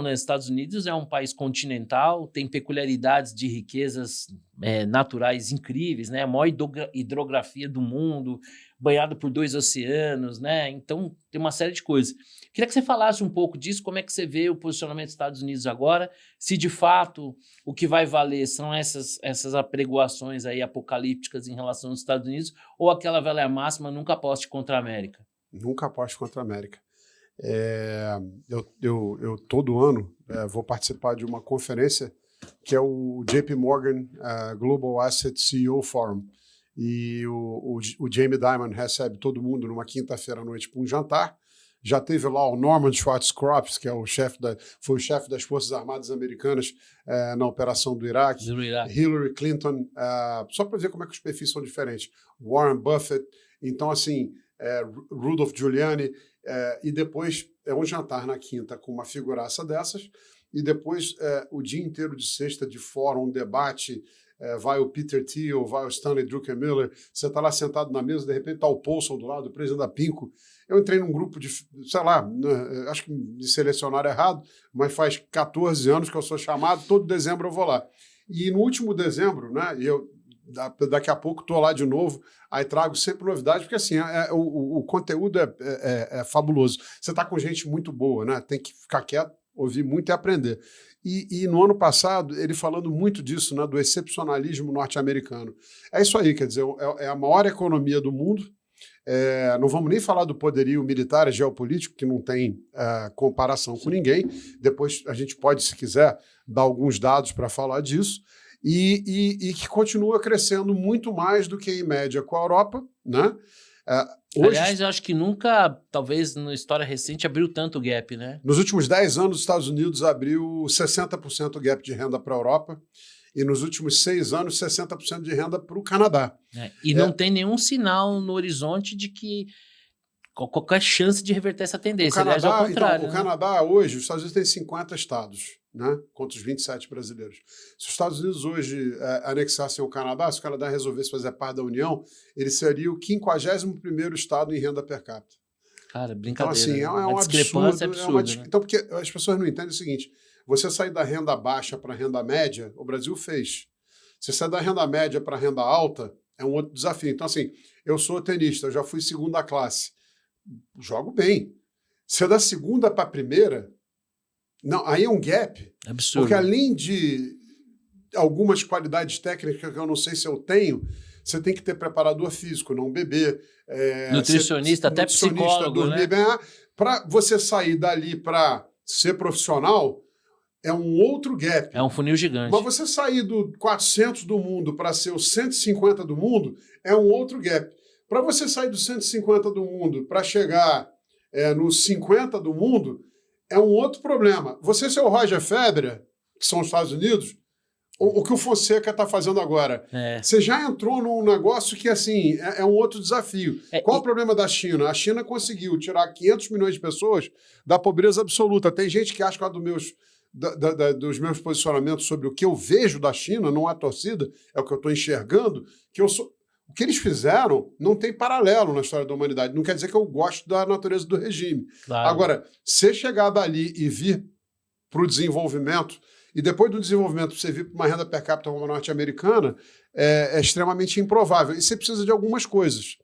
Nos Estados Unidos é um país continental, tem peculiaridades de riquezas naturais incríveis, né? A maior hidrografia do mundo, banhado por 2 oceanos, né? Então tem uma série de coisas. Queria que você falasse um pouco disso, como é que você vê o posicionamento dos Estados Unidos agora, se de fato o que vai valer são essas apregoações aí apocalípticas em relação aos Estados Unidos, ou aquela velha máxima, nunca aposte contra a América. Nunca aposte contra a América. Eu todo ano vou participar de uma conferência que é o JP Morgan Global Asset CEO Forum. E o Jamie Dimon recebe todo mundo numa quinta-feira à noite para um jantar. Já teve lá o Norman Schwarzkopf, que é foi o chefe das Forças Armadas Americanas na operação do Iraque. Hillary Clinton, só para dizer como é que os perfis são diferentes. Warren Buffett, então assim, Rudolph Giuliani, e depois um jantar na quinta com uma figuraça dessas, e depois o dia inteiro de sexta de fórum, debate, vai o Peter Thiel, vai o Stanley Druckenmiller, você está lá sentado na mesa, de repente está o Paulson do lado, o presidente da PINCO. Eu entrei num grupo de, sei lá, acho que me selecionaram errado, mas faz 14 anos que eu sou chamado, todo dezembro eu vou lá. E no último dezembro, né, daqui a pouco estou lá de novo, aí trago sempre novidades, porque assim, o conteúdo é fabuloso. Você está com gente muito boa, né? Tem que ficar quieto, ouvir muito e aprender. E no ano passado, ele falando muito disso, né, do excepcionalismo norte-americano. É isso aí, quer dizer, é a maior economia do mundo. Não vamos nem falar do poderio militar e geopolítico, que não tem comparação com ninguém. Depois a gente pode, se quiser, dar alguns dados para falar disso. E que continua crescendo muito mais do que em média com a Europa, né? Hoje, aliás, eu acho que nunca, talvez na história recente, abriu tanto gap, né? Nos últimos 10 anos, os Estados Unidos abriu 60% gap de renda para a Europa, e nos últimos 6 anos, 60% de renda para o Canadá. E não tem nenhum sinal no horizonte de que qualquer chance de reverter essa tendência. Aliás, ao contrário. Então, o Canadá hoje, os Estados Unidos têm 50 estados, né, contra os 27 brasileiros. Se os Estados Unidos hoje anexassem o Canadá, se o Canadá resolvesse fazer parte da União, ele seria o 51º estado em renda per capita. Cara, brincadeira. Então, assim, é um discrepância absurda. Né? Então, porque as pessoas não entendem o seguinte, você sair da renda baixa para a renda média, o Brasil fez. Você sair da renda média para a renda alta, é um outro desafio. Então, assim, eu sou tenista, eu já fui segunda classe. Jogo bem. Se é da segunda para a primeira, não, aí é um gap. Absurdo. Porque além de algumas qualidades técnicas que eu não sei se eu tenho, você tem que ter preparador físico, não beber. Nutricionista, até psicólogo, dormir, né? Para você sair dali para ser profissional, é um outro gap. É um funil gigante. Mas você sair do 400 do mundo para ser o 150 do mundo, é um outro gap. Para você sair do 150 do mundo para chegar nos 50 do mundo, é um outro problema. Você ser o Roger Federer, que são os Estados Unidos, o que o Fonseca está fazendo agora. Você já entrou num negócio que, assim, é um outro desafio. Qual o problema da China? A China conseguiu tirar 500 milhões de pessoas da pobreza absoluta. Tem gente que acha que dos meus posicionamentos sobre o que eu vejo da China, não é torcida, é o que eu estou enxergando, que eu sou... O que eles fizeram não tem paralelo na história da humanidade. Não quer dizer que eu gosto da natureza do regime. Claro. Agora, se chegar dali e vir para o desenvolvimento, e depois do desenvolvimento você vir para uma renda per capita como a norte-americana, é extremamente improvável. E você precisa de algumas coisas.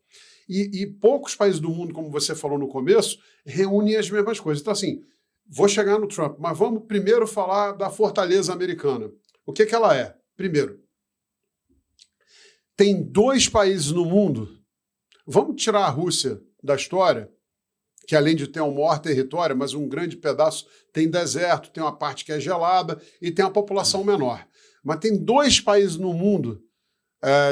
E poucos países do mundo, como você falou no começo, reúnem as mesmas coisas. Então, assim, vou chegar no Trump, mas vamos primeiro falar da fortaleza americana. O que ela é? Primeiro, tem 2 países no mundo, vamos tirar a Rússia da história, que além de ter um maior território, mas um grande pedaço tem deserto, tem uma parte que é gelada e tem uma população menor. Mas tem 2 países no mundo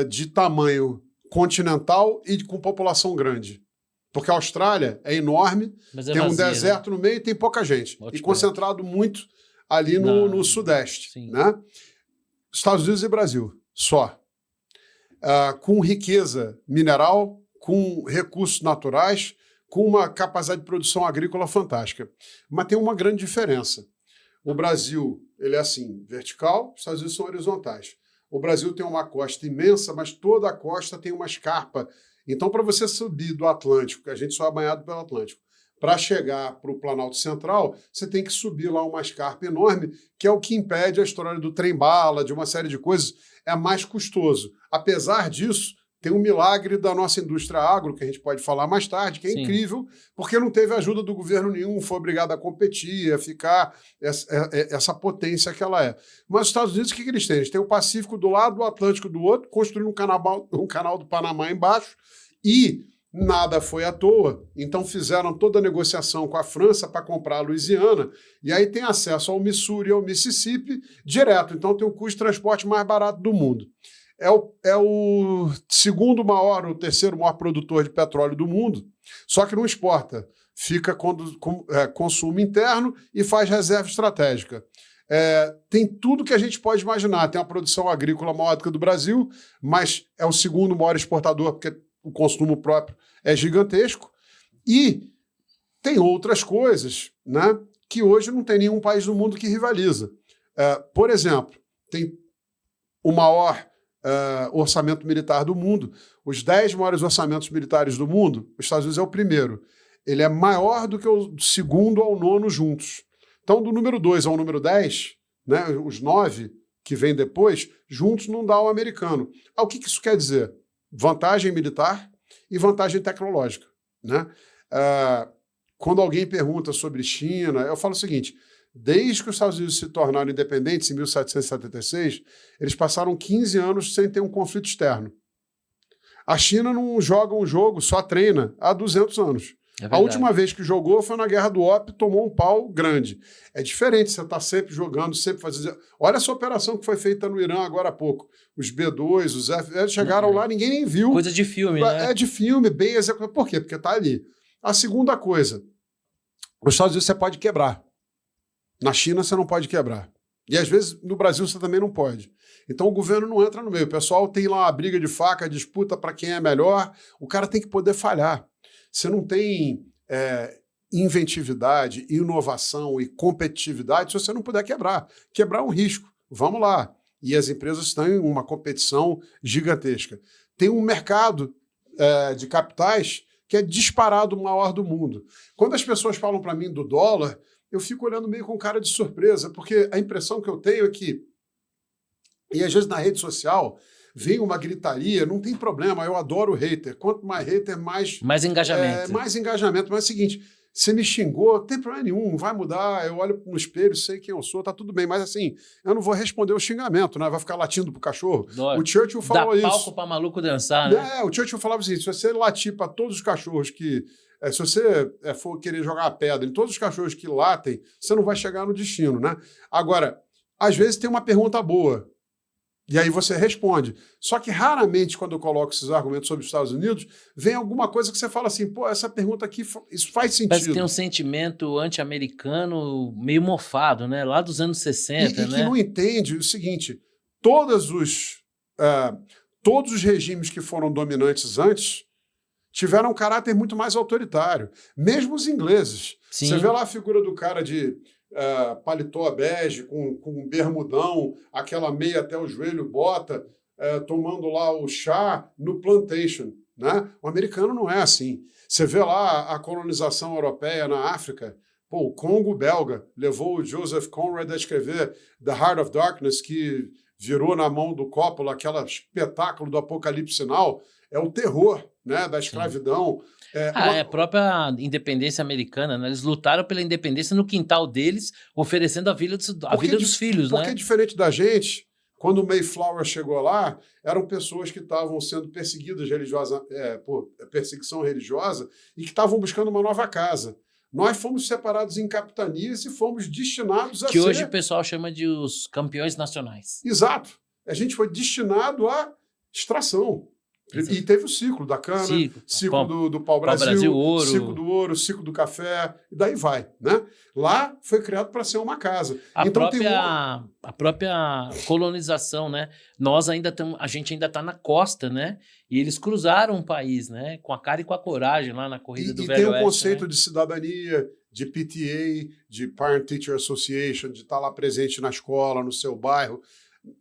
de tamanho continental e com população grande. Porque a Austrália é enorme, tem um deserto no meio e tem pouca gente. E concentrado muito ali no sudeste. Né? Estados Unidos e Brasil, só. Com riqueza mineral, com recursos naturais, com uma capacidade de produção agrícola fantástica. Mas tem uma grande diferença. O Brasil, ele é assim, vertical, os Estados Unidos são horizontais. O Brasil tem uma costa imensa, mas toda a costa tem uma escarpa. Então, para você subir do Atlântico, que a gente só é banhado pelo Atlântico, para chegar para o Planalto Central, você tem que subir lá uma escarpa enorme, que é o que impede a história do trem-bala, de uma série de coisas. É mais custoso. Apesar disso, tem um milagre da nossa indústria agro, que a gente pode falar mais tarde, que é incrível, porque não teve ajuda do governo nenhum, foi obrigado a competir, a ficar essa potência que ela é. Mas os Estados Unidos, o que eles têm? Eles têm o Pacífico do lado, o Atlântico do outro, construindo um canal do Panamá embaixo, e nada foi à toa. Então fizeram toda a negociação com a França para comprar a Louisiana, e aí tem acesso ao Missouri e ao Mississippi direto. Então tem o custo de transporte mais barato do mundo. É o segundo maior, o terceiro maior produtor de petróleo do mundo, só que não exporta. Fica consumo interno e faz reserva estratégica. Tem tudo que a gente pode imaginar. Tem a produção agrícola maior do que a do Brasil, mas é o segundo maior exportador, porque o consumo próprio é gigantesco. E tem outras coisas, né, que hoje não tem nenhum país do mundo que rivaliza. Por exemplo, tem o maior orçamento militar do mundo. Os 10 maiores orçamentos militares do mundo, os Estados Unidos é o primeiro. Ele é maior do que o segundo ao nono juntos. Então, do número 2 ao número 10, né, os 9 que vêm depois, juntos não dá o americano. O que isso quer dizer? Vantagem militar e vantagem tecnológica, né? Quando alguém pergunta sobre China, eu falo o seguinte: desde que os Estados Unidos se tornaram independentes, em 1776, eles passaram 15 anos sem ter um conflito externo. A China não joga um jogo, só treina há 200 anos. A última vez que jogou foi na Guerra do Ópio, tomou um pau grande. É diferente, você está sempre jogando, sempre fazendo... Olha essa operação que foi feita no Irã agora há pouco. Os B-2, os F... chegaram lá, ninguém nem viu. Coisa de filme, né? É de filme, bem executado. Por quê? Porque está ali. A segunda coisa, os Estados Unidos você pode quebrar. Na China você não pode quebrar. E às vezes no Brasil você também não pode. Então o governo não entra no meio. O pessoal tem lá uma briga de faca, disputa para quem é melhor. O cara tem que poder falhar. Você não tem inventividade, inovação e competitividade se você não puder quebrar. Quebrar é um risco. Vamos lá. E as empresas estão em uma competição gigantesca. Tem um mercado de capitais que é disparado o maior do mundo. Quando as pessoas falam para mim do dólar, eu fico olhando meio com cara de surpresa, porque a impressão que eu tenho é que, e às vezes na rede social, vem uma gritaria, não tem problema, eu adoro hater. Quanto mais hater, mais engajamento. Mais engajamento. Mas é o seguinte, você me xingou, não tem problema nenhum, não vai mudar, eu olho no espelho, sei quem eu sou, tá tudo bem. Mas assim, eu não vou responder o xingamento, né? Vai ficar latindo pro cachorro. Dói. O Churchill falou isso. Dá palco pra maluco dançar, né? O Churchill falava assim, se você latir para todos os cachorros que... se você for querer jogar a pedra em todos os cachorros que latem, você não vai chegar no destino, né? Agora, às vezes tem uma pergunta boa, e aí você responde. Só que raramente, quando eu coloco esses argumentos sobre os Estados Unidos, vem alguma coisa que você fala assim, pô, essa pergunta aqui, isso faz sentido. Parece que tem um sentimento anti-americano meio mofado, né? Lá dos anos 60, né? Que não entende o seguinte, todos os regimes que foram dominantes antes tiveram um caráter muito mais autoritário. Mesmo os ingleses. Sim. Você vê lá a figura do cara de paletó bege, com um bermudão, aquela meia até o joelho, bota, tomando lá o chá no plantation. Né? O americano não é assim. Você vê lá a colonização europeia na África. Pô, o Congo belga levou o Joseph Conrad a escrever The Heart of Darkness, que virou na mão do Coppola aquele espetáculo do Apocalipse Sinal. É o terror, né, da escravidão. A própria independência americana, né? Eles lutaram pela independência no quintal deles, oferecendo a vida dos filhos, né? Porque diferente da gente, quando o Mayflower chegou lá, eram pessoas que estavam sendo perseguidas por perseguição religiosa e que estavam buscando uma nova casa. Nós fomos separados em capitanias e fomos destinados a que hoje o pessoal chama de os campeões nacionais. Exato. A gente foi destinado à extração. Exato. E teve o ciclo da cana, ciclo do pau-brasil, ouro. Ciclo do ouro, ciclo do café, e daí vai, né? Lá foi criado para ser uma casa. A própria colonização, né? A gente ainda está na costa, né? E eles cruzaram o país, né? Com a cara e com a coragem lá na corrida do Velho Oeste. E tem o conceito, né, de cidadania, de PTA, de Parent Teacher Association, de estar lá presente na escola, no seu bairro.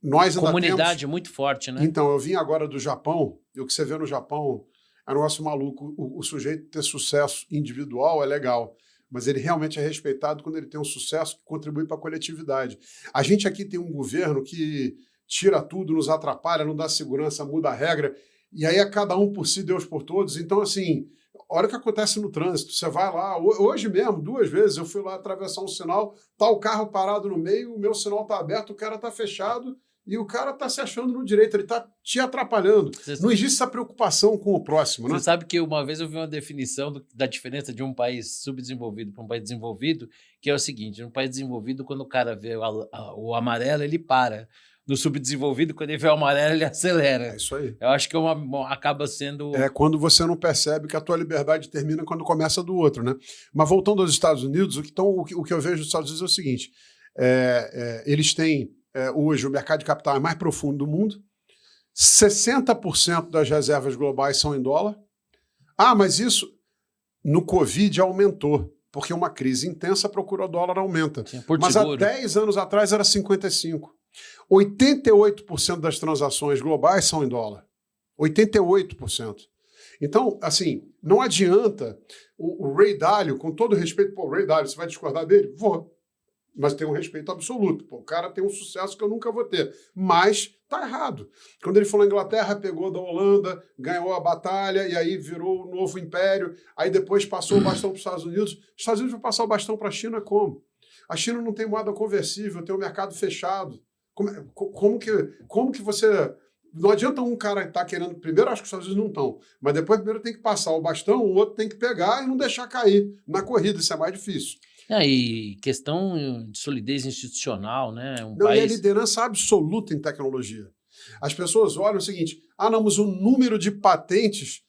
Nós ainda comunidade muito forte, né? Então, eu vim agora do Japão, e o que você vê no Japão é um negócio maluco. O sujeito ter sucesso individual é legal, mas ele realmente é respeitado quando ele tem um sucesso que contribui para a coletividade. A gente aqui tem um governo que tira tudo, nos atrapalha, não dá segurança, muda a regra, e aí é cada um por si, Deus por todos. Então, assim, olha o que acontece no trânsito. Você vai lá, hoje mesmo, 2 vezes, eu fui lá atravessar um sinal, tá o carro parado no meio, o meu sinal tá aberto, o cara tá fechado, e o cara tá se achando no direito, ele tá te atrapalhando. Não existe essa preocupação com o próximo, né? Você sabe que uma vez eu vi uma definição da diferença de um país subdesenvolvido para um país desenvolvido, que é o seguinte: no país desenvolvido, quando o cara vê o amarelo, ele para. No subdesenvolvido, quando ele vê o amarelo, ele acelera. É isso aí. Eu acho que acaba sendo... É quando você não percebe que a tua liberdade termina quando começa do outro, né? Mas voltando aos Estados Unidos, o que eu vejo nos Estados Unidos é o seguinte: eles têm hoje o mercado de capital mais profundo do mundo, 60% das reservas globais são em dólar. Ah, mas isso no Covid aumentou, porque uma crise intensa procura o dólar aumenta. Mas há 10 anos atrás era 55%. 88% das transações globais são em dólar. 88%. Então, assim, não adianta o Ray Dalio, com todo respeito, pô, o Ray Dalio, você vai discordar dele? Vou. Mas tem um respeito absoluto. Pô, o cara tem um sucesso que eu nunca vou ter. Mas tá errado. Quando ele falou Inglaterra, pegou da Holanda, ganhou a batalha e aí virou o novo império. Aí depois passou o bastão para os Estados Unidos. Os Estados Unidos vão passar o bastão para a China como? A China não tem moeda conversível, tem o mercado fechado. Como que você... Não adianta um cara estar querendo... Primeiro, acho que os Estados Unidos não estão. Mas depois, primeiro tem que passar o bastão, o outro tem que pegar e não deixar cair na corrida. Isso é mais difícil. E questão de solidez institucional, né? E a liderança absoluta em tecnologia. As pessoas olham o seguinte: não, mas o número de patentes,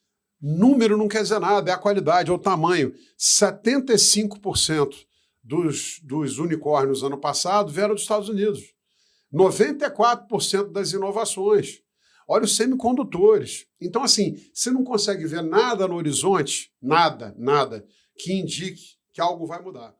número não quer dizer nada, é a qualidade, é o tamanho. 75% dos unicórnios ano passado vieram dos Estados Unidos. 94% das inovações. Olha os semicondutores. Então, assim, você não consegue ver nada no horizonte, nada, que indique que algo vai mudar.